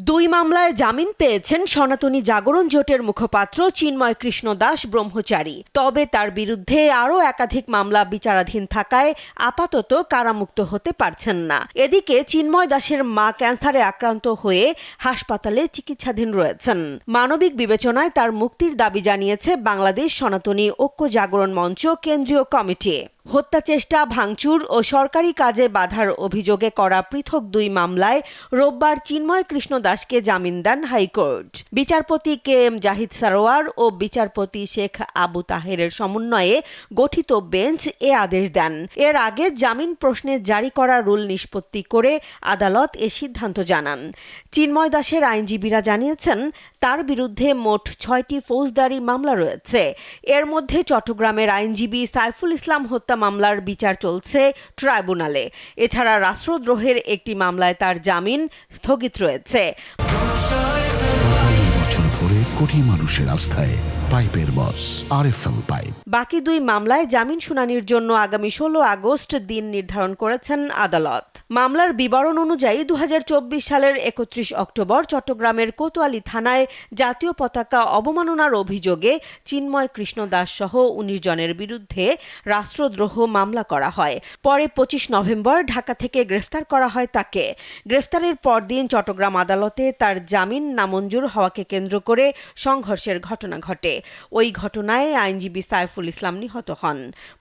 দুই মামলায় জামিন পেয়েছেন সনাতনী জাগরণ জোটের মুখপাত্র চিন্ময় কৃষ্ণ দাস ব্রহ্মচারী। তবে তার বিরুদ্ধে আরও একাধিক মামলা বিচারাধীন থাকায় আপাতত কারামুক্ত হতে পারছেন না। এদিকে চিন্ময় দাসের মা ক্যান্সারে আক্রান্ত হয়ে হাসপাতালে চিকিৎসাধীন রয়েছেন। মানবিক বিবেচনায় তার মুক্তির দাবি জানিয়েছে বাংলাদেশ সনাতনী ঐক্য জাগরণ মঞ্চ কেন্দ্রীয় কমিটি। হত্যা চেষ্টা, ভাঙচুর ও সরকারি কাজে বাধার অভিযোগে করা পৃথক দুই মামলায় রোববার চিন্ময় কৃষ্ণ দাসকে জামিন দেন হাইকোর্ট। বিচারপতি কে এম জাহিদ সারোয়ার ও বিচারপতি শেখ আবু তাহেরের সমন্বয়ে গঠিত বেঞ্চ এ আদেশ দেন। এর আগে জামিন প্রশ্নে জারি করা রুল নিষ্পত্তি করে আদালত এ সিদ্ধান্ত জানান। চিন্ময় দাসের আইনজীবীরা জানিয়েছেন, তার বিরুদ্ধে মোট 6টি ফৌজদারি মামলা রয়েছে। এর মধ্যে চট্টগ্রামের আইনজীবী সাইফুল ইসলাম হত্যা মামলার বিচার চলছে ট্রাইব্যুনালে। এছাড়া রাষ্ট্রদ্রোহের একটি মামলায় তার জামিন স্থগিত রয়েছে। কোটি মানুষের আস্থায় পাইপের বস আরএফএল পাইপ। বাকি দুই মামলায় জামিন শুনানির জন্য আগামী 16 আগস্ট দিন নির্ধারণ করেছেন আদালত। মামলার বিবরণ অনুযায়ী 2024 সালের 31 অক্টোবর চট্টগ্রামের কোতোয়ালী থানায় জাতীয় পতাকা অবমাননার অভিযোগে চিন্ময় কৃষ্ণ দাস সহ 19 জনের বিরুদ্ধে রাষ্ট্রদ্রোহ মামলা করা হয়। পরে 25 নভেম্বর ঢাকা থেকে গ্রেফতার করা হয় তাকে। গ্রেফতারের পরদিন চট্টগ্রাম আদালতে তার জামিন নামঞ্জুর হওয়াকে কেন্দ্র করে সংঘর্ষের ঘটনা ঘটে। ওই ঘটনায় আইনজীবী সাইফুল ইসলাম নিহত হন।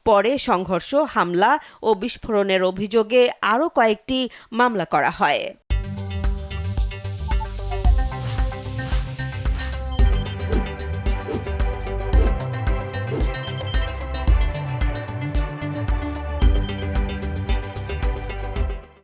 পরে সংঘর্ষ, হামলা ও বিস্ফোরণের অভিযোগে আরও কয়েকটি মামলা করা হয়।